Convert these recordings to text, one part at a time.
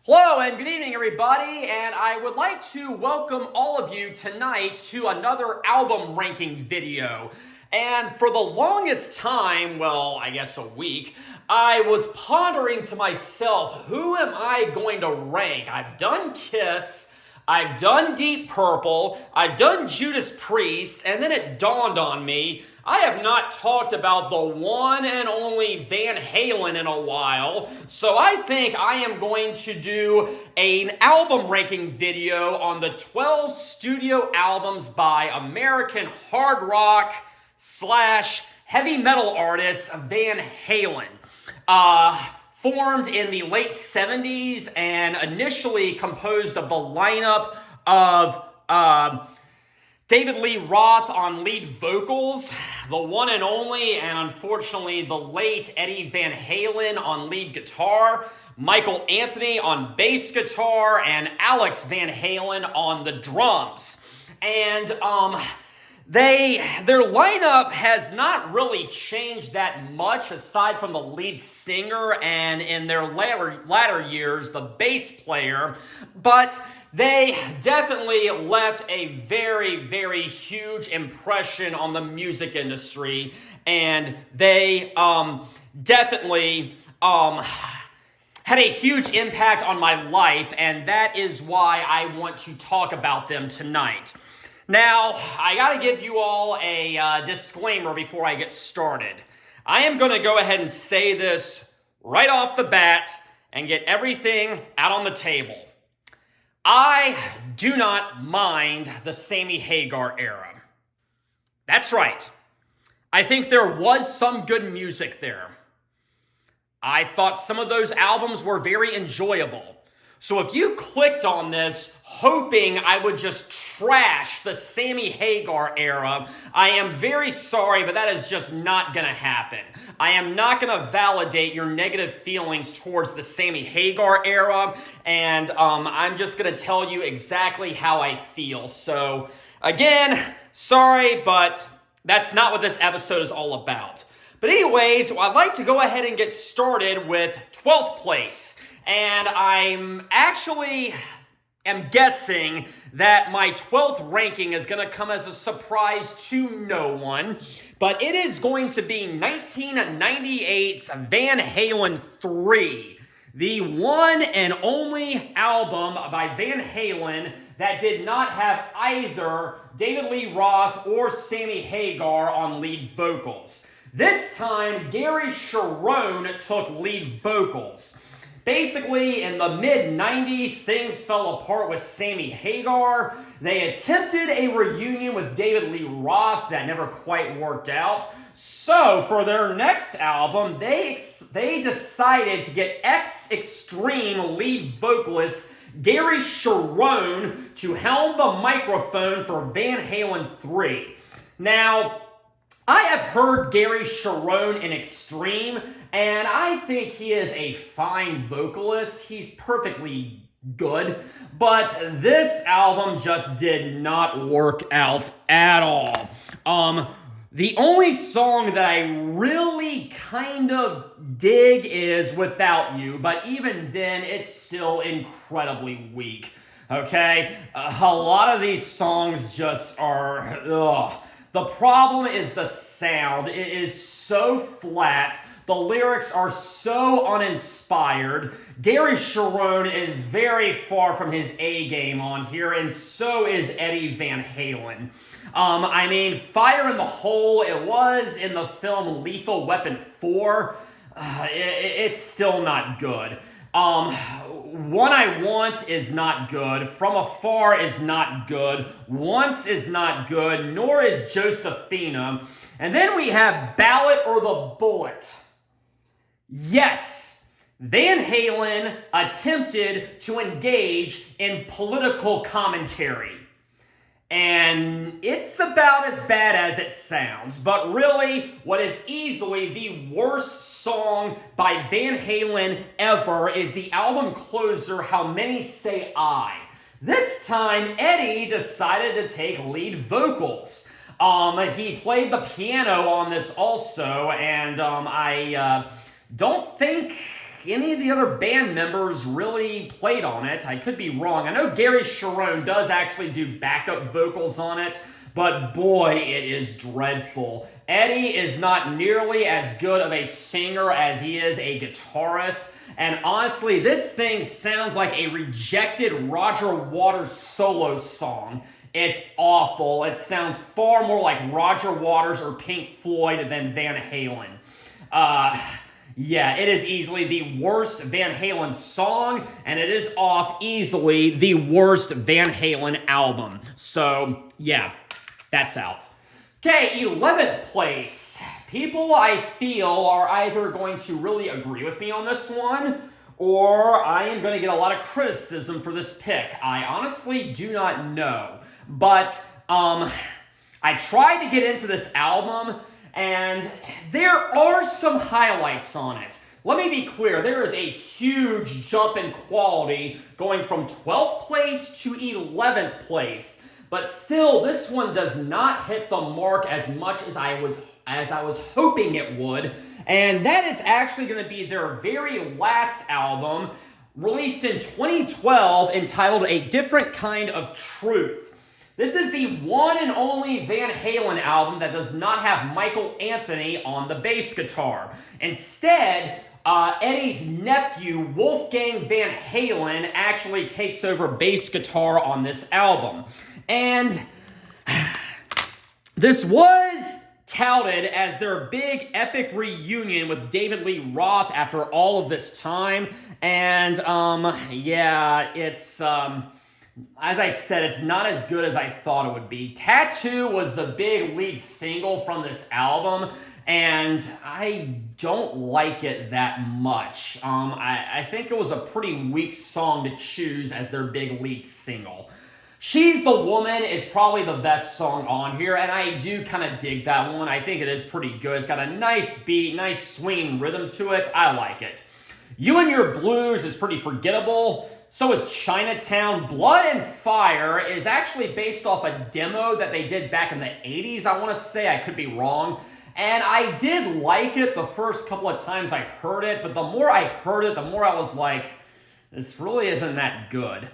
Hello and good evening, everybody, and I would like to welcome all of you tonight to another album ranking video. And for the longest time, well, I guess a week, I was pondering to myself, who am I going to rank? I've done Kiss, I've done Deep Purple, I've done Judas Priest, and then it dawned on me, I have not talked about the one and only Van Halen in a while, so I think I am going to do an album ranking video on the 12 studio albums by American hard rock / heavy metal artist Van Halen. Formed in the late 70s and initially composed of the lineup of David Lee Roth on lead vocals, the one and only, and unfortunately the late Eddie Van Halen on lead guitar, Michael Anthony on bass guitar, and Alex Van Halen on the drums. And their lineup has not really changed that much aside from the lead singer and in their latter years, the bass player, but they definitely left a very, very huge impression on the music industry, and they definitely had a huge impact on my life, and that is why I want to talk about them tonight. Now, I gotta give you all a disclaimer before I get started. I am gonna go ahead and say this right off the bat and get everything out on the table. I do not mind the Sammy Hagar era. That's right. I think there was some good music there. I thought some of those albums were very enjoyable. So if you clicked on this hoping I would just trash the Sammy Hagar era, I am very sorry, but that is just not going to happen. I am not going to validate your negative feelings towards the Sammy Hagar era, and I'm just going to tell you exactly how I feel. So again, sorry, but that's not what this episode is all about. But anyways, I'd like to go ahead and get started with 12th place. And I'm actually guessing that my 12th ranking is going to come as a surprise to no one. But it is going to be 1998's Van Halen III. The one and only album by Van Halen that did not have either David Lee Roth or Sammy Hagar on lead vocals. This time, Gary Cherone took lead vocals. Basically, in the mid-90s, things fell apart with Sammy Hagar. They attempted a reunion with David Lee Roth that never quite worked out. So, for their next album, they decided to get ex-Extreme lead vocalist Gary Cherone to helm the microphone for Van Halen III. Now, I have heard Gary Cherone in Extreme, and I think he is a fine vocalist. He's perfectly good, but this album just did not work out at all. The only song that I really kind of dig is Without You, but even then, it's still incredibly weak, okay? A lot of these songs just are, ugh. The problem is the sound. It is so flat. The lyrics are so uninspired. Gary Cherone is very far from his A game on here, and so is Eddie Van Halen. I mean, Fire in the Hole, it was in the film Lethal Weapon 4. It's still not good. One I Want is not good. From Afar is not good. Once is not good. Nor is Josephina. And then we have Ballot or the Bullet. Yes, Van Halen attempted to engage in political commentary. And it's about as bad as it sounds, but really, what is easily the worst song by Van Halen ever is the album closer, How Many Say I. This time, Eddie decided to take lead vocals. He played the piano on this also, and I don't think any of the other band members really played on it. I could be wrong. I know Gary Cherone does actually do backup vocals on it, but boy, it is dreadful. Eddie is not nearly as good of a singer as he is a guitarist, and honestly, this thing sounds like a rejected Roger Waters solo song. It's awful. It sounds far more like Roger Waters or Pink Floyd than Van Halen. Yeah, it is easily the worst Van Halen song, and it is off easily the worst Van Halen album. So, yeah, that's out. Okay, 11th place. People, I feel, are either going to really agree with me on this one, or I am going to get a lot of criticism for this pick. I honestly do not know. But, I tried to get into this album, and there are some highlights on it. Let me be clear, there is a huge jump in quality going from 12th place to 11th place. But still, this one does not hit the mark as much as I was hoping it would. And that is actually going to be their very last album, released in 2012, entitled A Different Kind of Truth. This is the one and only Van Halen album that does not have Michael Anthony on the bass guitar. Instead, Eddie's nephew, Wolfgang Van Halen, actually takes over bass guitar on this album. And this was touted as their big epic reunion with David Lee Roth after all of this time. And, yeah, it's, as I said, it's not as good as I thought it would be. Tattoo was the big lead single from this album, and I don't like it that much. I think it was a pretty weak song to choose as their big lead single. She's the Woman is probably the best song on here, and I do kind of dig that one. I think it is pretty good. It's got a nice beat, nice swinging rhythm to it. I like it. You and Your Blues is pretty forgettable. So is Chinatown. Blood and Fire is actually based off a demo that they did back in the 80s, I want to say. I could be wrong. And I did like it the first couple of times I heard it, but the more I heard it, the more I was like, this really isn't that good.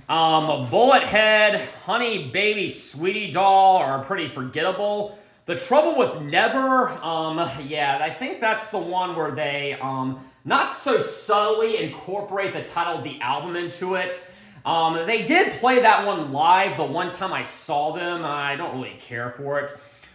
Bullethead, Honey Baby Sweetie Doll are pretty forgettable. The Trouble with Never, yeah, I think that's the one where they, not so subtly incorporate the title of the album into it. They did play that one live the one time I saw them. I don't really care for it.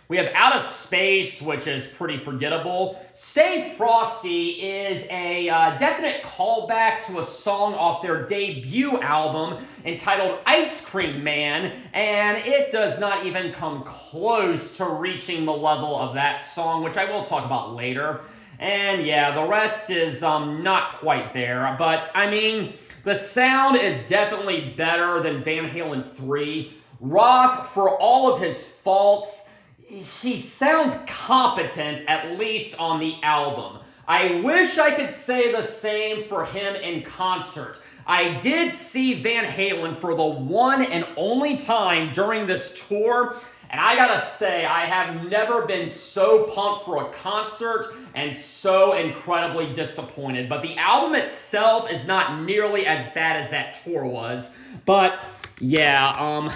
We have Out of Space, which is pretty forgettable. Stay Frosty is a definite callback to a song off their debut album entitled Ice Cream Man, and it does not even come close to reaching the level of that song, which I will talk about later. And yeah, the rest is not quite there, but I mean, the sound is definitely better than Van Halen III. Roth, for all of his faults, he sounds competent, at least on the album. I wish I could say the same for him in concert. I did see Van Halen for the one and only time during this tour, and I gotta say, I have never been so pumped for a concert and so incredibly disappointed. But the album itself is not nearly as bad as that tour was. But, yeah,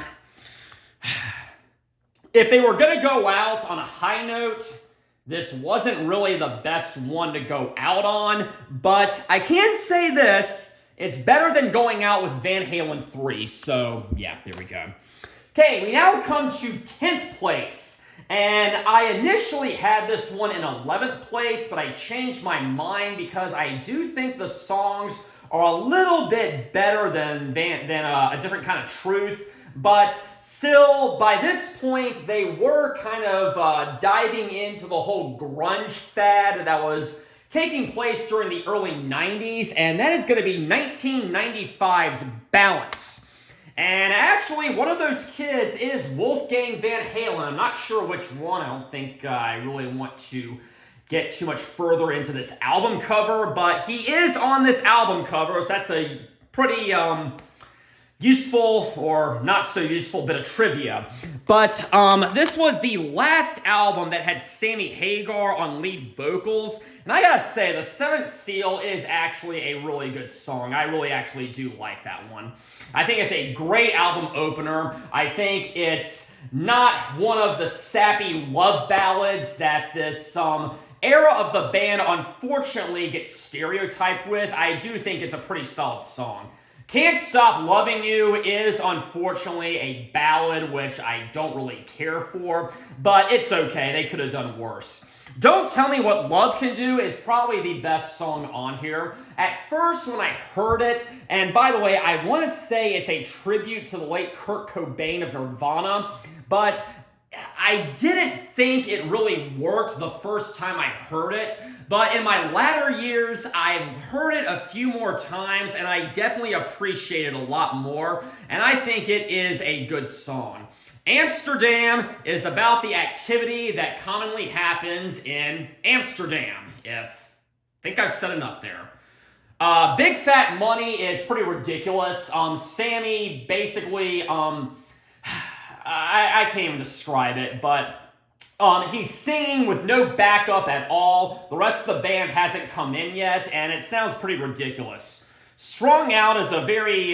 if they were going to go out on a high note, this wasn't really the best one to go out on, but I can say this, it's better than going out with Van Halen 3, so yeah, there we go. Okay, we now come to 10th place, and I initially had this one in 11th place, but I changed my mind because I do think the songs are a little bit better than A Different Kind of Truth. But still, by this point, they were kind of diving into the whole grunge fad that was taking place during the early 90s, and that is going to be 1995's Balance. And actually, one of those kids is Wolfgang Van Halen. I'm not sure which one. I don't think I really want to get too much further into this album cover, but he is on this album cover, so that's a pretty... useful or not so useful bit of trivia. But this was the last album that had Sammy Hagar on lead vocals. And I gotta say, The Seventh Seal is actually a really good song. I really actually do like that one. I think it's a great album opener. I think it's not one of the sappy love ballads that this era of the band unfortunately gets stereotyped with. I do think it's a pretty solid song. Can't Stop Loving You is unfortunately a ballad, which I don't really care for, but it's okay. They could have done worse. Don't Tell Me What Love Can Do is probably the best song on here. At first, when I heard it, and by the way, I want to say it's a tribute to the late Kurt Cobain of Nirvana, but I didn't think it really worked the first time I heard it. But in my latter years, I've heard it a few more times, and I definitely appreciate it a lot more, and I think it is a good song. Amsterdam is about the activity that commonly happens in Amsterdam. I think I've said enough there. Big Fat Money is pretty ridiculous. Sammy basically, I can't even describe it, but he's singing with no backup at all. The rest of the band hasn't come in yet, and it sounds pretty ridiculous. Strung Out is a very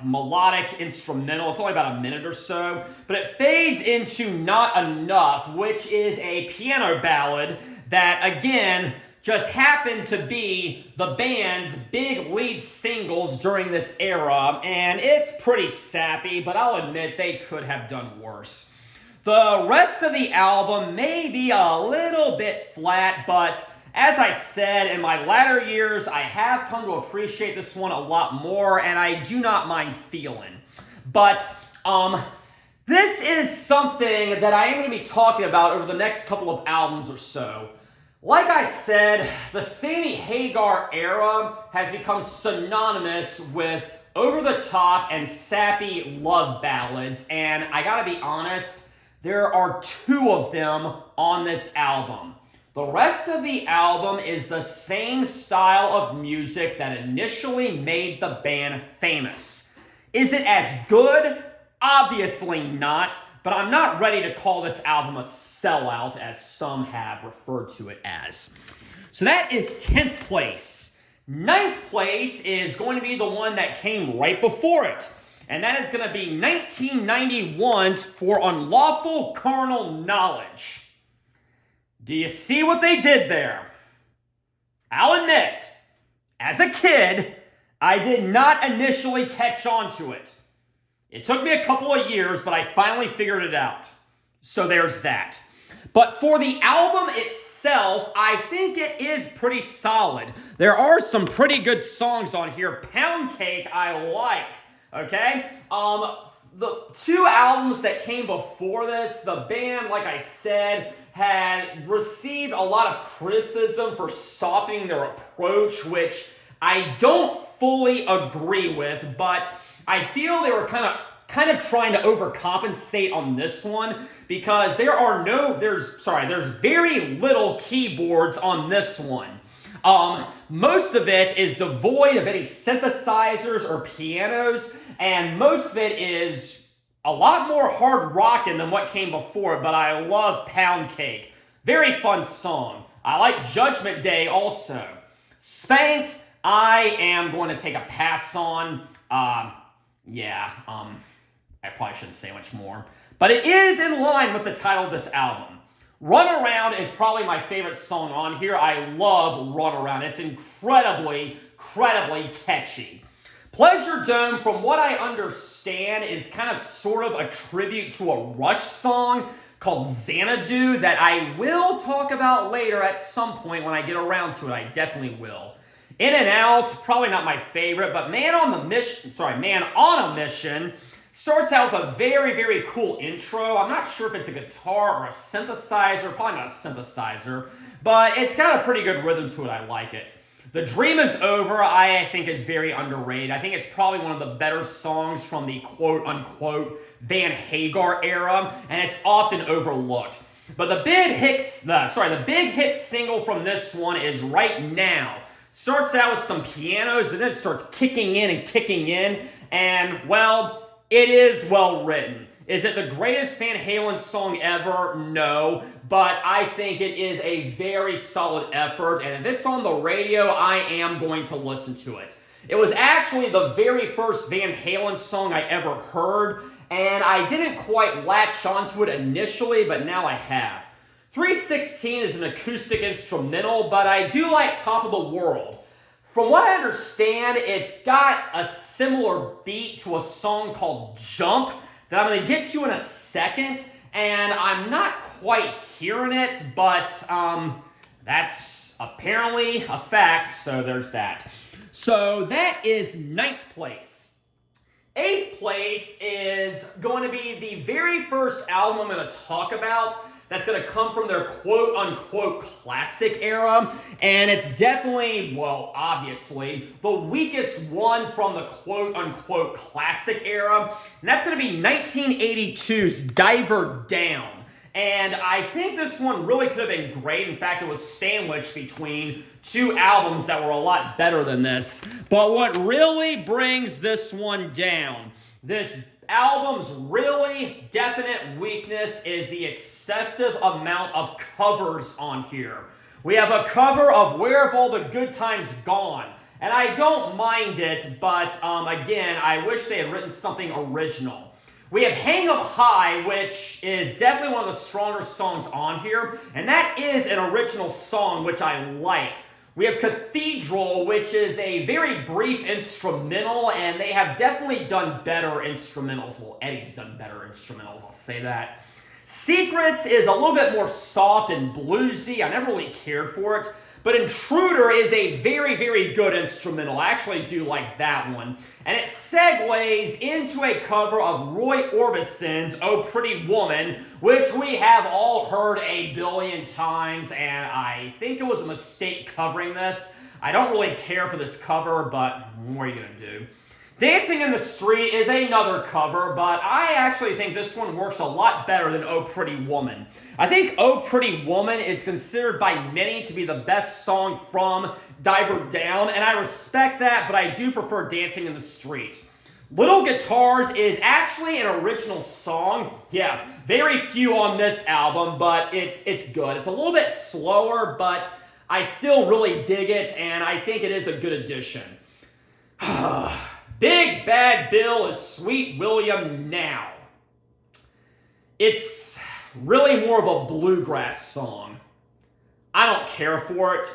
melodic instrumental. It's only about a minute or so, but it fades into Not Enough, which is a piano ballad that, again, just happened to be the band's big lead singles during this era, and it's pretty sappy, but I'll admit they could have done worse. The rest of the album may be a little bit flat, but as I said, in my latter years, I have come to appreciate this one a lot more, and I do not mind feeling. But this is something that I am going to be talking about over the next couple of albums or so. Like I said, the Sammy Hagar era has become synonymous with over-the-top and sappy love ballads, and I gotta be honest, there are two of them on this album. The rest of the album is the same style of music that initially made the band famous. Is it as good? Obviously not, but I'm not ready to call this album a sellout as some have referred to it as. So that is 10th place. 9th place is going to be the one that came right before it, and that is going to be 1991's For Unlawful Carnal Knowledge. Do you see what they did there? I'll admit, as a kid, I did not initially catch on to it. It took me a couple of years, but I finally figured it out. So there's that. But for the album itself, I think it is pretty solid. There are some pretty good songs on here. Pound Cake I like, okay? The two albums that came before this, the band, like I said, had received a lot of criticism for softening their approach, which I don't fully agree with, but I feel they were kind of trying to overcompensate on this one because there's very little keyboards on this one. Most of it is devoid of any synthesizers or pianos, and most of it is a lot more hard rockin' than what came before, but I love Pound Cake. Very fun song. I like Judgment Day also. Spanked, I am going to take a pass on. I probably shouldn't say much more. But it is in line with the title of this album. Run Around is probably my favorite song on here. I love Run Around. It's incredibly catchy. Pleasure Dome, from what I understand, is kind of sort of a tribute to a Rush song called Xanadu that I will talk about later at some point when I get around to it. I definitely will. In and Out, probably not my favorite, but Man on a Mission starts out with a very cool intro. I'm not sure if it's a guitar or a synthesizer, probably not a synthesizer, but it's got a pretty good rhythm to it. I like it. The Dream Is Over, I think, is very underrated. I think it's probably one of the better songs from the quote-unquote Van Hagar era, and it's often overlooked. But the big hit single from this one is Right Now. Starts out with some pianos, but then it starts kicking in, And, well, it is well written. Is it the greatest Van Halen song ever? No, but I think it is a very solid effort, and if it's on the radio, I am going to listen to it. It was actually the very first Van Halen song I ever heard, and I didn't quite latch onto it initially, but now I have. 3:16 is an acoustic instrumental, but I do like Top of the World. From what I understand, it's got a similar beat to a song called Jump that I'm going to get to in a second, and I'm not quite hearing it, but that's apparently a fact, so there's that. So that is 9th place. 8th place is going to be the very first album I'm going to talk about that's going to come from their quote-unquote classic era, and it's definitely, well, obviously, the weakest one from the quote-unquote classic era, and that's going to be 1982's Diver Down. And I think this one really could have been great. In fact, it was sandwiched between two albums that were a lot better than this. But what really brings this one down, this album's really definite weakness, is the excessive amount of covers on here. We have a cover of Where Have All the Good Times Gone? And I don't mind it, but again, I wish they had written something original. We have Hang Up High, which is definitely one of the stronger songs on here, and that is an original song, which I like. We have Cathedral, which is a very brief instrumental, and they have definitely done better instrumentals. Well, Eddie's done better instrumentals, I'll say that. Secrets is a little bit more soft and bluesy. I never really cared for it. But Intruder is a very, very good instrumental. I actually do like that one. And it segues into a cover of Roy Orbison's Oh Pretty Woman, which we have all heard a billion times, and I think it was a mistake covering this. I don't really care for this cover, but what are you going to do? Dancing in the Street is another cover, but I actually think this one works a lot better than Oh Pretty Woman. I think Oh Pretty Woman is considered by many to be the best song from Diver Down, and I respect that, but I do prefer Dancing in the Street. Little Guitars is actually an original song. Yeah, very few on this album, but it's good. It's a little bit slower, but I still really dig it, and I think it is a good addition. Big Bad Bill is Sweet William Now. It's really more of a bluegrass song. I don't care for it.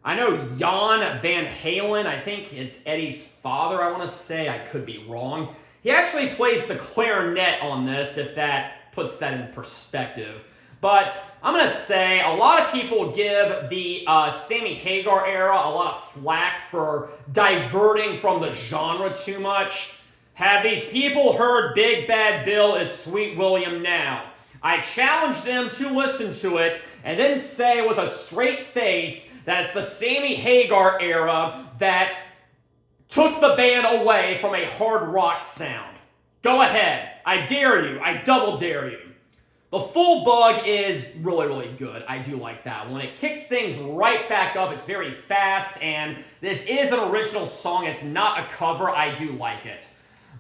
I know Jan Van Halen, I think it's Eddie's father, I want to say. I could be wrong. He actually plays the clarinet on this, if that puts that in perspective. But I'm going to say a lot of people give the Sammy Hagar era a lot of flack for diverting from the genre too much. Have these people heard Big Bad Bill is Sweet William Now? I challenge them to listen to it and then say with a straight face that it's the Sammy Hagar era that took the band away from a hard rock sound. Go ahead. I dare you. I double dare you. The Full Bug is really, really good. I do like that one. It kicks things right back up. It's very fast, and this is an original song. It's not a cover. I do like it.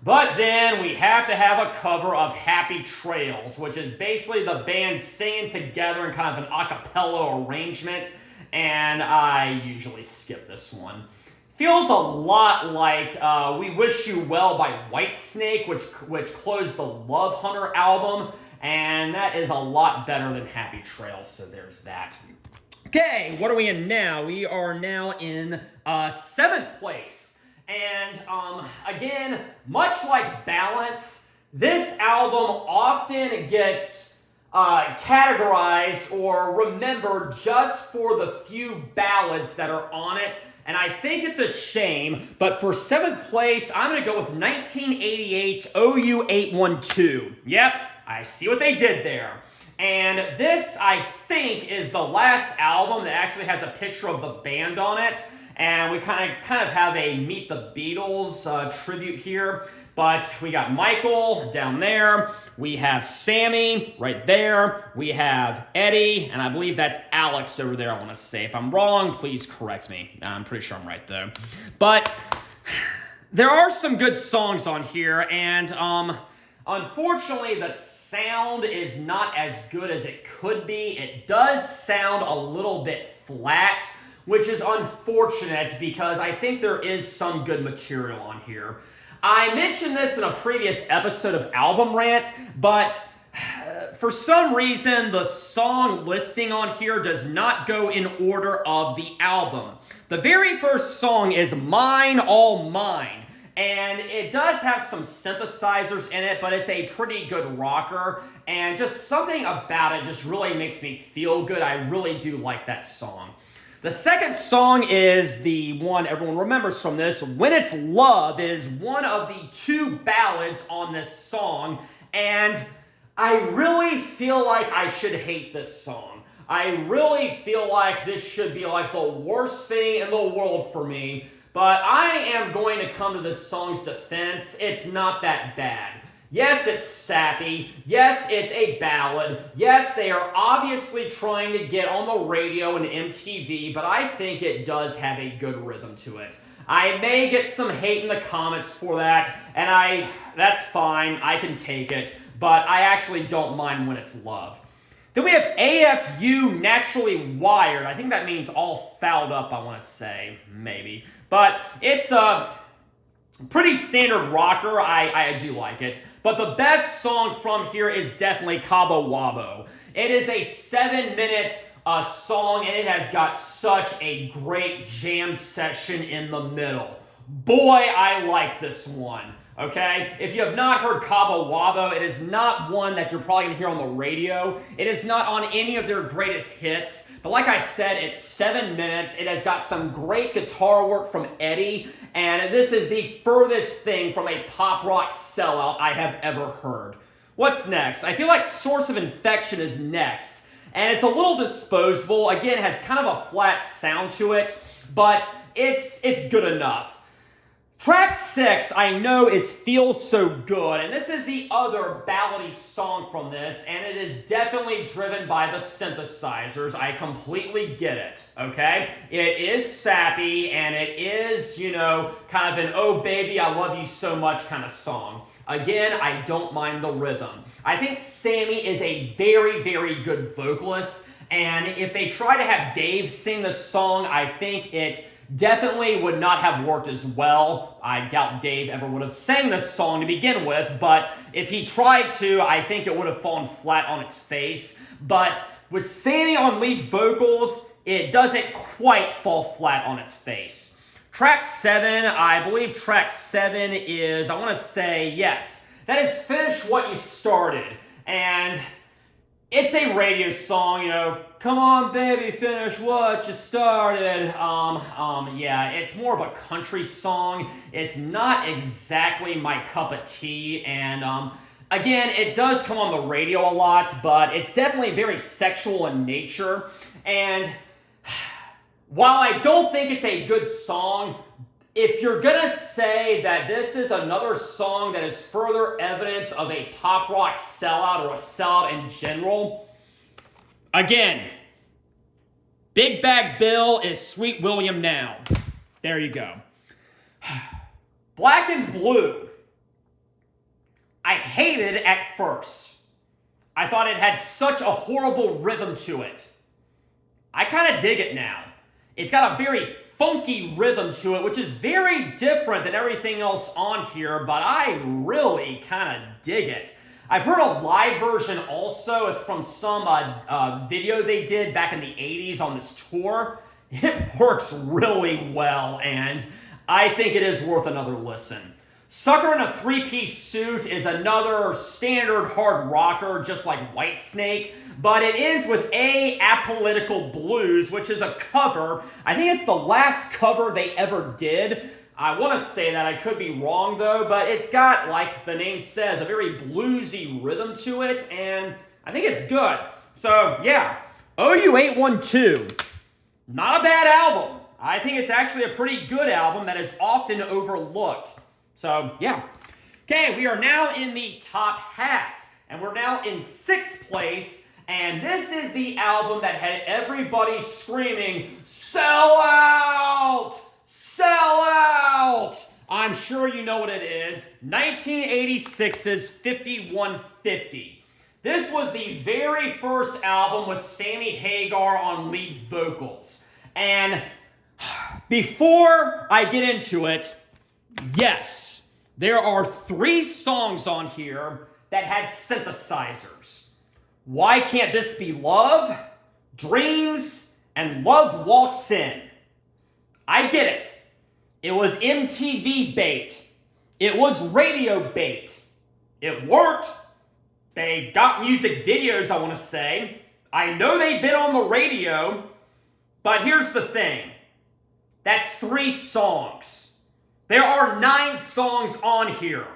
But then we have to have a cover of Happy Trails, which is basically the band singing together in kind of an a cappella arrangement, and I usually skip this one. Feels a lot like We Wish You Well by Whitesnake, which closed the Love Hunter album, and that is a lot better than Happy Trails, so there's that. Okay, what are we in now? We are now in 7th place. And again, much like Balance, this album often gets categorized or remembered just for the few ballads that are on it. And I think it's a shame, but for 7th place, I'm going to go with 1988's OU 812. Yep, I see what they did there. And this, I think, is the last album that actually has a picture of the band on it. And we kind of have a Meet the Beatles tribute here. But we got Michael down there. We have Sammy right there. We have Eddie. And I believe that's Alex over there, I want to say. If I'm wrong, please correct me. I'm pretty sure I'm right, though. But there are some good songs on here, and unfortunately, the sound is not as good as it could be. It does sound a little bit flat, which is unfortunate because I think there is some good material on here. I mentioned this in a previous episode of Album Rant, but for some reason, the song listing on here does not go in order of the album. The very first song is Mine, All Mine. And it does have some synthesizers in it, but it's a pretty good rocker. And just something about it just really makes me feel good. I really do like that song. The second song is the one everyone remembers from this. When It's Love is one of the two ballads on this song. And I really feel like I should hate this song. I really feel like this should be like the worst thing in the world for me. But I am going to come to this song's defense. It's not that bad. Yes, it's sappy. Yes, it's a ballad. Yes, they are obviously trying to get on the radio and MTV, but I think it does have a good rhythm to it. I may get some hate in the comments for that, and that's fine. I can take it, but I actually don't mind When It's Love. Then we have AFU Naturally Wired. I think that means all fouled up, I want to say, maybe. But it's a pretty standard rocker. I do like it. But the best song from here is definitely Cabo Wabo. It is a 7-minute song, and it has got such a great jam session in the middle. Boy, I like this one. Okay? If you have not heard Cabo Wabo, it is not one that you're probably going to hear on the radio. It is not on any of their greatest hits. But like I said, it's 7 minutes. It has got some great guitar work from Eddie. And this is the furthest thing from a pop rock sellout I have ever heard. What's next? I feel like Source of Infection is next. And it's a little disposable. Again, it has kind of a flat sound to it. But it's good enough. Track 6, I know, is Feel So Good, and this is the other ballady song from this, and it is definitely driven by the synthesizers. I completely get it, okay? It is sappy, and it is, kind of an oh baby, I love you so much kind of song. Again, I don't mind the rhythm. I think Sammy is a very, very good vocalist, and if they try to have Dave sing this song, I think it definitely would not have worked as well. I doubt Dave ever would have sang this song to begin with, but if he tried to, I think it would have fallen flat on its face. But with Sammy on lead vocals, it doesn't quite fall flat on its face. Track 7, I believe track 7 is, I want to say, yes, that is Finish What You Started. And it's a radio song, come on baby, finish what you started. Yeah, it's more of a country song. It's not exactly my cup of tea, and again, it does come on the radio a lot, but it's definitely very sexual in nature, and while I don't think it's a good song, if you're gonna say that this is another song that is further evidence of a pop rock sellout or a sellout in general, again, Big Bag Bill is Sweet William Now. There you go. Black and Blue. I hated it at first. I thought it had such a horrible rhythm to it. I kind of dig it now. It's got a very funky rhythm to it, which is very different than everything else on here, but I really kind of dig it. I've heard a live version also. It's from some video they did back in the 80s on this tour. It works really well, and I think it is worth another listen. Sucker in a Three-Piece Suit is another standard hard rocker, just like Whitesnake, but it ends with Apolitical Blues, which is a cover. I think it's the last cover they ever did. I want to say that, I could be wrong though, but it's got, like the name says, a very bluesy rhythm to it, and I think it's good. So, yeah, OU812, not a bad album. I think it's actually a pretty good album that is often overlooked. So, yeah. Okay, we are now in the top half, and we're now in 6th place, and this is the album that had everybody screaming, "Sell out! Sell out!" I'm sure you know what it is. 1986's 5150. This was the very first album with Sammy Hagar on lead vocals. And before I get into it, yes, there are 3 songs on here that had synthesizers. Why can't this be Love, Dreams, and Love Walks In? I get it. It was MTV bait. It was radio bait. It worked. They got music videos, I want to say. I know they've been on the radio, but here's the thing. That's 3 songs. There are 9 songs on here.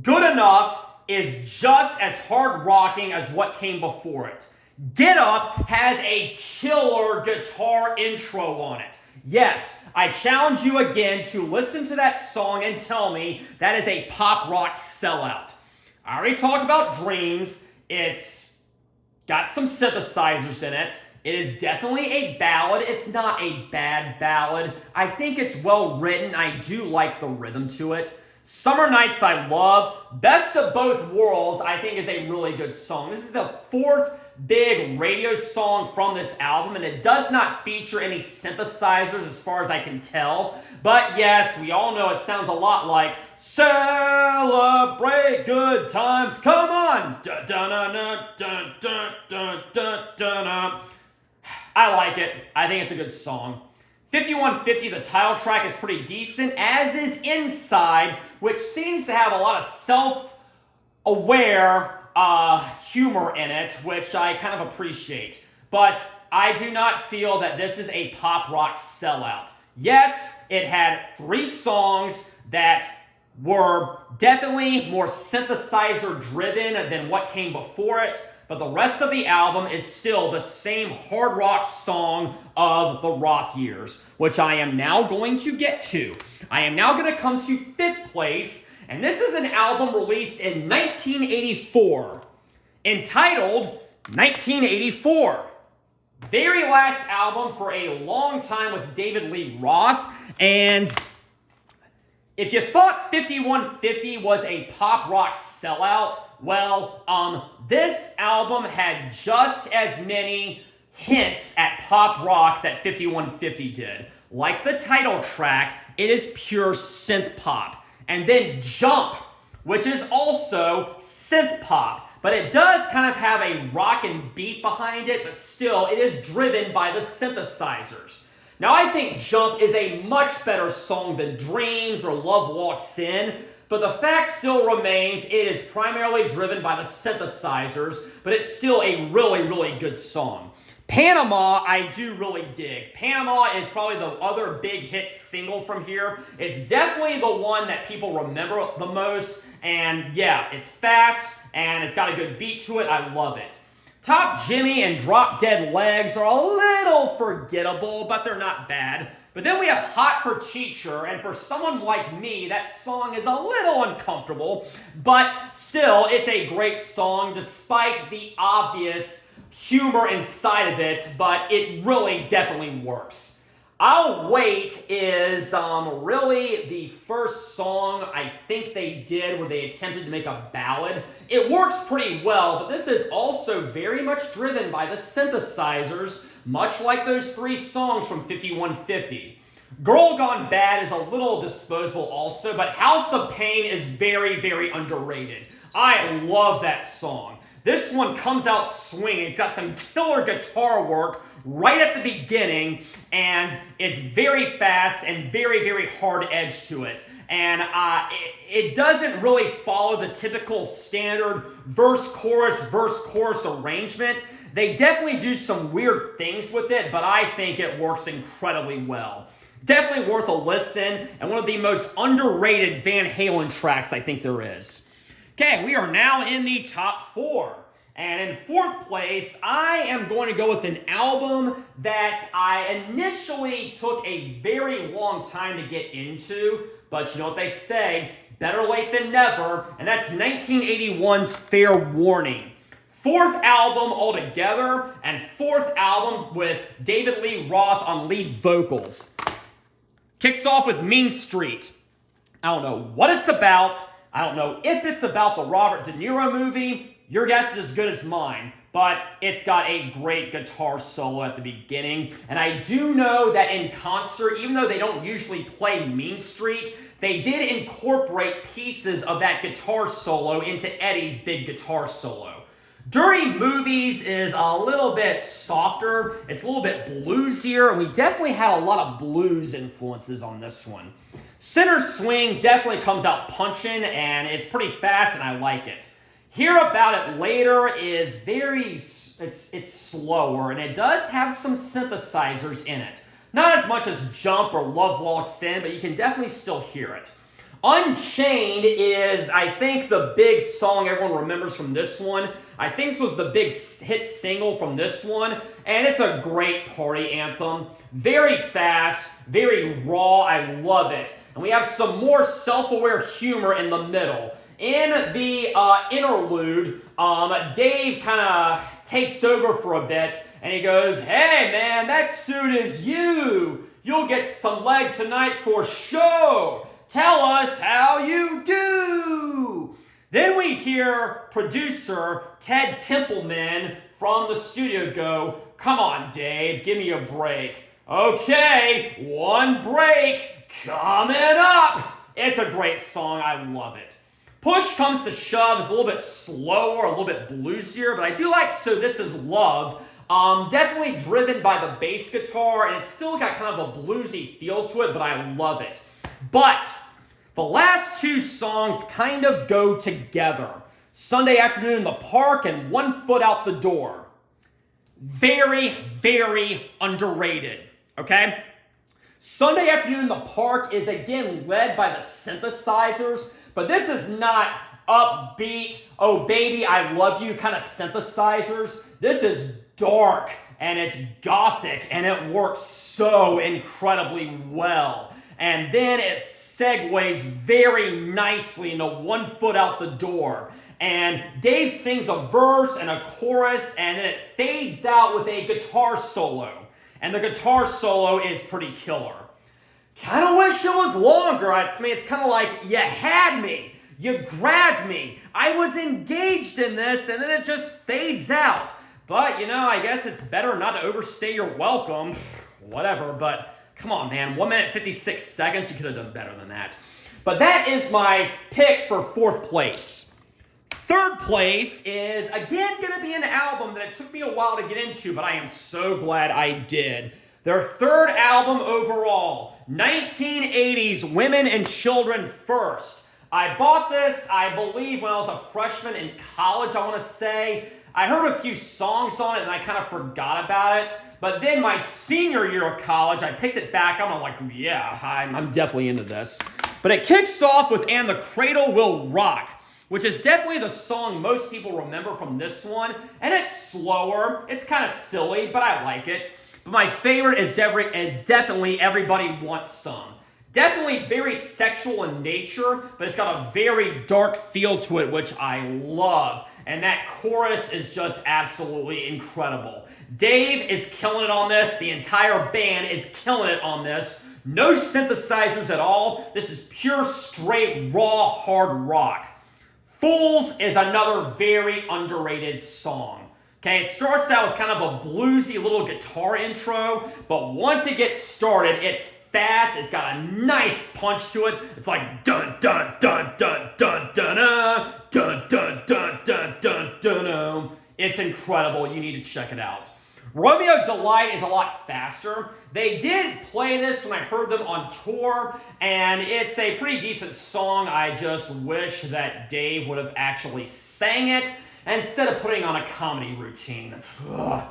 Good Enough is just as hard rocking as what came before it. Get Up has a killer guitar intro on it. Yes, I challenge you again to listen to that song and tell me that is a pop rock sellout. I already talked about Dreams. It's got some synthesizers in it. It is definitely a ballad. It's not a bad ballad. I think it's well written. I do like the rhythm to it. Summer Nights I Love. Best of Both Worlds, I think, is a really good song. This is the 4th big radio song from this album, and it does not feature any synthesizers as far as I can tell. But yes, we all know it sounds a lot like Celebrate Good Times, Come On! Dun, dun, dun, dun, dun, dun, dun, dun. I like it. I think it's a good song. 5150, the title track, is pretty decent, as is Inside, which seems to have a lot of self-aware humor in it, which I kind of appreciate. But I do not feel that this is a pop rock sellout. Yes, it had 3 songs that were definitely more synthesizer driven than what came before it, but the rest of the album is still the same hard rock song of the Roth years, which I am now going to get to. I am now going to come to 5th place, and this is an album released in 1984, entitled 1984. Very last album for a long time with David Lee Roth, and if you thought 5150 was a pop rock sellout, well, this album had just as many hints at pop rock that 5150 did. Like the title track, it is pure synth pop. And then Jump, which is also synth pop. But it does kind of have a rockin' beat behind it, but still, it is driven by the synthesizers. Now, I think Jump is a much better song than Dreams or Love Walks In, but the fact still remains it is primarily driven by the synthesizers, but it's still a really, really good song. Panama, I do really dig. Panama is probably the other big hit single from here. It's definitely the one that people remember the most, and yeah, it's fast, and it's got a good beat to it. I love it. Top Jimmy and Drop Dead Legs are a little forgettable, but they're not bad. But then we have Hot for Teacher, and for someone like me, that song is a little uncomfortable, but still, it's a great song despite the obvious humor inside of it, but it really definitely works. I'll Wait is really the first song I think they did where they attempted to make a ballad. It works pretty well, but this is also very much driven by the synthesizers, much like those 3 songs from 5150. Girl Gone Bad is a little disposable also, but House of Pain is very, very underrated. I love that song. This one comes out swinging. It's got some killer guitar work right at the beginning, and it's very fast and very, very hard edge to it. And it doesn't really follow the typical standard verse-chorus arrangement. They definitely do some weird things with it, but I think it works incredibly well. Definitely worth a listen, and one of the most underrated Van Halen tracks I think there is. Okay, we are now in the top 4. And in 4th place, I am going to go with an album that I initially took a very long time to get into, but you know what they say, better late than never, and that's 1981's Fair Warning. 4th album altogether, and 4th album with David Lee Roth on lead vocals. Kicks off with Mean Street. I don't know what it's about. I don't know if it's about the Robert De Niro movie. Your guess is as good as mine. But it's got a great guitar solo at the beginning. And I do know that in concert, even though they don't usually play Mean Street, they did incorporate pieces of that guitar solo into Eddie's big guitar solo. Dirty Movies is a little bit softer. It's a little bit bluesier, and we definitely had a lot of blues influences on this one. Center Swing definitely comes out punching, and it's pretty fast, and I like it. Hear About It Later is it's slower, and it does have some synthesizers in it. Not as much as Jump or Love Walks In, but you can definitely still hear it. Unchained is, I think, the big song everyone remembers from this one. I think this was the big hit single from this one, and it's a great party anthem. Very fast, very raw, I love it. And we have some more self-aware humor in the middle. In the interlude, Dave kind of takes over for a bit, and he goes, "Hey man, that suit is you. You'll get some leg tonight for sure. Tell us how you do." Then we hear producer Ted Templeman from the studio go, "Come on, Dave, give me a break." "Okay, one break coming up." It's a great song. I love it. Push Comes to Shove is a little bit slower, a little bit bluesier, but I do like So This Is Love. Definitely driven by the bass guitar, and it's still got kind of a bluesy feel to it, but I love it. But the last two songs kind of go together. Sunday Afternoon in the Park and One Foot Out the Door. Very, very underrated, okay? Sunday Afternoon in the Park is again led by the synthesizers, but this is not upbeat, oh baby, I love you kind of synthesizers. This is dark and it's gothic and it works so incredibly well. And then it segues very nicely into One Foot Out the Door. And Dave sings a verse and a chorus, and then it fades out with a guitar solo. And the guitar solo is pretty killer. Kind of wish it was longer. It's kind of like, you had me. You grabbed me. I was engaged in this, and then it just fades out. But, I guess it's better not to overstay your welcome. Whatever, but come on, man. 1 minute, 56 seconds. You could have done better than that. But that is my pick for fourth place. Third place is, again, going to be an album that it took me a while to get into, but I am so glad I did. Their third album overall, 1980s Women and Children First. I bought this, I believe, when I was a freshman in college, I want to say. I heard a few songs on it, and I kind of forgot about it. But then my senior year of college, I picked it back up, and I'm like, yeah, I'm definitely into this. But it kicks off with And the Cradle Will Rock, which is definitely the song most people remember from this one. And it's slower. It's kind of silly, but I like it. But my favorite is definitely Everybody Wants Some. Definitely very sexual in nature, but it's got a very dark feel to it, which I love. And that chorus is just absolutely incredible. Dave is killing it on this. The entire band is killing it on this. No synthesizers at all. This is pure, straight, raw, hard rock. Fools is another very underrated song. Okay, it starts out with kind of a bluesy little guitar intro, but once it gets started, it's fast, it's got a nice punch to it. It's like dun dun dun dun dun dun dun dun dun dun dun dun dun. It's incredible. You need to check it out. Romeo Delight is a lot faster. They did play this when I heard them on tour, and it's a pretty decent song. I just wish that Dave would have actually sang it instead of putting on a comedy routine. Ugh.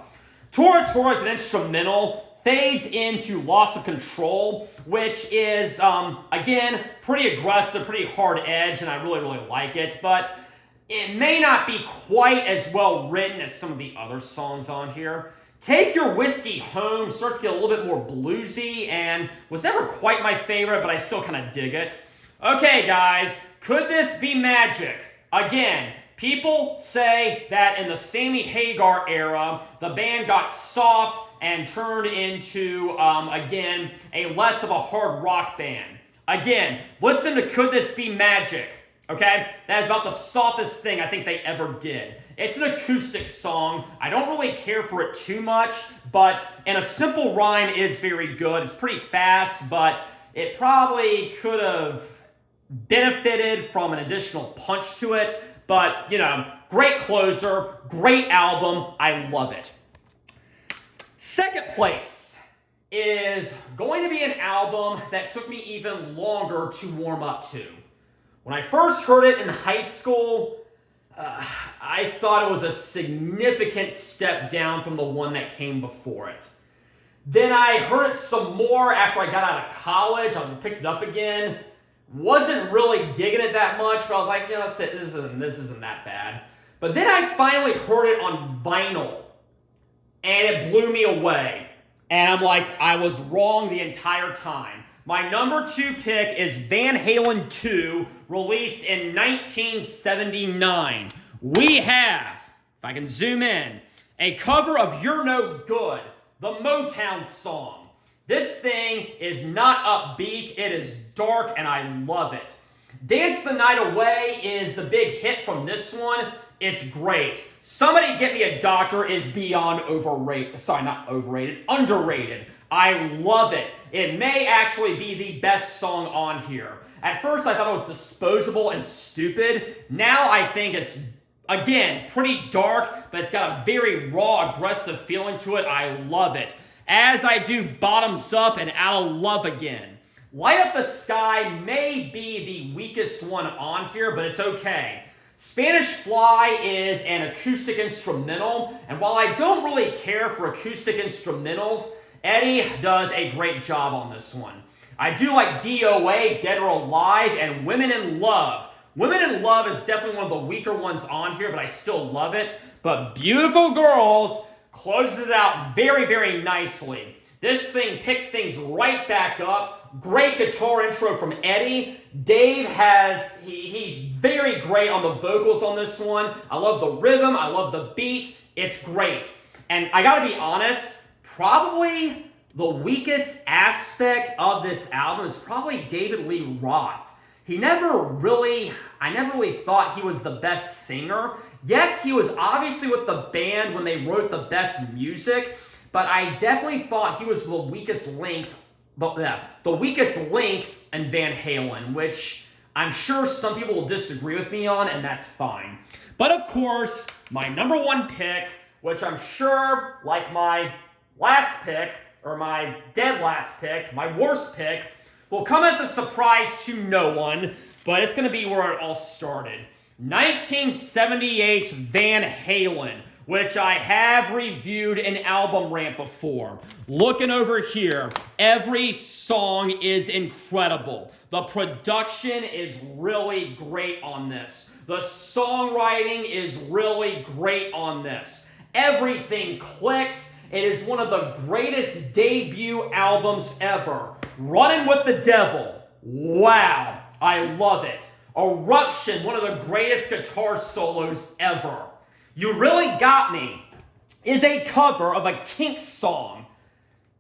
Tora Tora is an instrumental, fades into Loss of Control, which is, again, pretty aggressive, pretty hard edge, and I really, really like it, but it may not be quite as well written as some of the other songs on here. Take Your Whiskey Home starts to get a little bit more bluesy and was never quite my favorite, but I still kind of dig it. Okay, guys, could this be magic? Again, people say that in the Sammy Hagar era, the band got soft and turned into, again, a less of a hard rock band. Again, listen to Could This Be Magic? Okay? That is about the softest thing I think they ever did. It's an acoustic song. I don't really care for it too much, and a simple rhyme is very good. It's pretty fast, but it probably could have benefited from an additional punch to it. But, great closer, great album. I love it. Second place is going to be an album that took me even longer to warm up to. When I first heard it in high school, I thought it was a significant step down from the one that came before it. Then I heard it some more after I got out of college. I picked it up again. Wasn't really digging it that much, but I was like, that's it. This isn't that bad. But then I finally heard it on vinyl, and it blew me away. And I'm like, I was wrong the entire time. My number 2 pick is Van Halen II, released in 1979. We have, if I can zoom in, a cover of You're No Good, the Motown song. This thing is not upbeat, it is dark, and I love it. Dance the Night Away is the big hit from this one. It's great. Somebody Get Me a Doctor is beyond overrated. Sorry, not overrated, underrated. I love it. It may actually be the best song on here. At first, I thought it was disposable and stupid. Now I think it's, again, pretty dark, but it's got a very raw, aggressive feeling to it. I love it. As I do Bottoms Up and Out of Love Again. Light Up the Sky may be the weakest one on here, but it's okay. Spanish Fly is an acoustic instrumental, and while I don't really care for acoustic instrumentals, Eddie does a great job on this one. I do like DOA, Dead or Alive, and Women in Love. Women in Love is definitely one of the weaker ones on here, but I still love it. But Beautiful Girls closes it out very, very nicely. This thing picks things right back up. Great guitar intro from Eddie. Dave he's very great on the vocals on this one. I love the rhythm. I love the beat. It's great. And I gotta be honest, probably the weakest aspect of this album is probably David Lee Roth. I never really thought he was the best singer. Yes, he was obviously with the band when they wrote the best music, but I definitely thought he was the weakest link in Van Halen, which I'm sure some people will disagree with me on, and that's fine. But of course, my number 1 pick, which I'm sure, like my last pick, or my dead last pick, my worst pick, will come as a surprise to no one, but it's going to be where it all started. 1978 Van Halen, which I have reviewed an album rant before. Looking over here, every song is incredible. The production is really great on this. The songwriting is really great on this. Everything clicks. It is one of the greatest debut albums ever. Running with the Devil. Wow, I love it. Eruption, one of the greatest guitar solos ever. You Really Got Me is a cover of a Kinks song.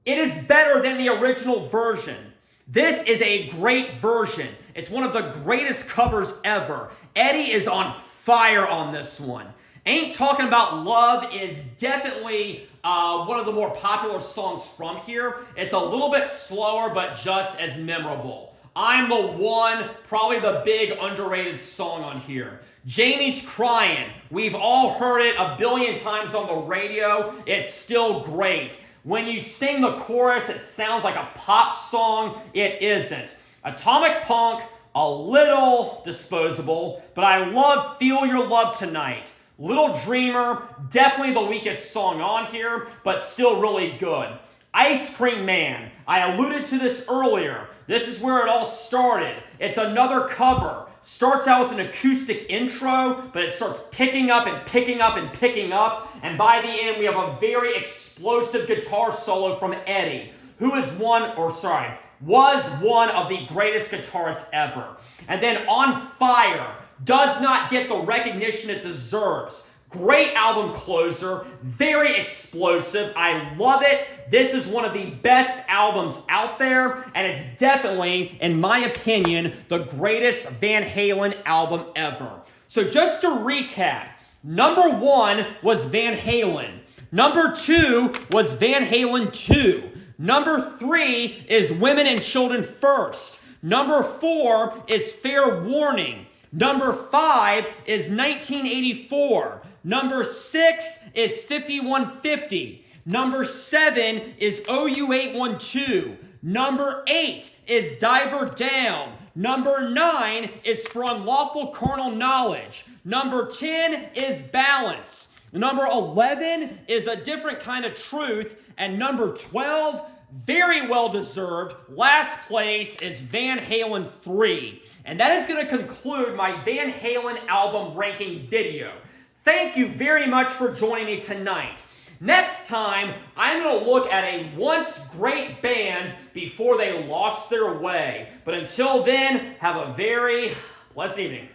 It is better than the original version. This is a great version. It's one of the greatest covers ever. Eddie is on fire on this one. Ain't Talking About Love is definitely one of the more popular songs from here. It's a little bit slower, but just as memorable. I'm the One, probably the big underrated song on here. Jamie's Crying. We've all heard it a billion times on the radio. It's still great. When you sing the chorus, it sounds like a pop song. It isn't. Atomic Punk, a little disposable, but I love Feel Your Love Tonight. Little Dreamer, definitely the weakest song on here, but still really good. Ice Cream Man, I alluded to this earlier. This is where it all started. It's another cover. Starts out with an acoustic intro, but it starts picking up and picking up and picking up, and by the end we have a very explosive guitar solo from Eddie, who was one of the greatest guitarists ever. And then On Fire does not get the recognition it deserves. Great album closer, very explosive. I love it. This is one of the best albums out there, and it's definitely, in my opinion, the greatest Van Halen album ever. So just to recap, number 1 was Van Halen. Number 2 was Van Halen II. Number 3 is Women and Children First. Number 4 is Fair Warning. Number 5 is 1984. Number 6 is 5150. Number 7 is OU812. Number 8 is Diver Down. Number 9 is For Unlawful Carnal Knowledge. Number 10 is Balance. Number 11 is A Different Kind of Truth. And number 12, very well deserved, last place is Van Halen III. And that is going to conclude my Van Halen album ranking video. Thank you very much for joining me tonight. Next time, I'm going to look at a once great band before they lost their way. But until then, have a very pleasant evening.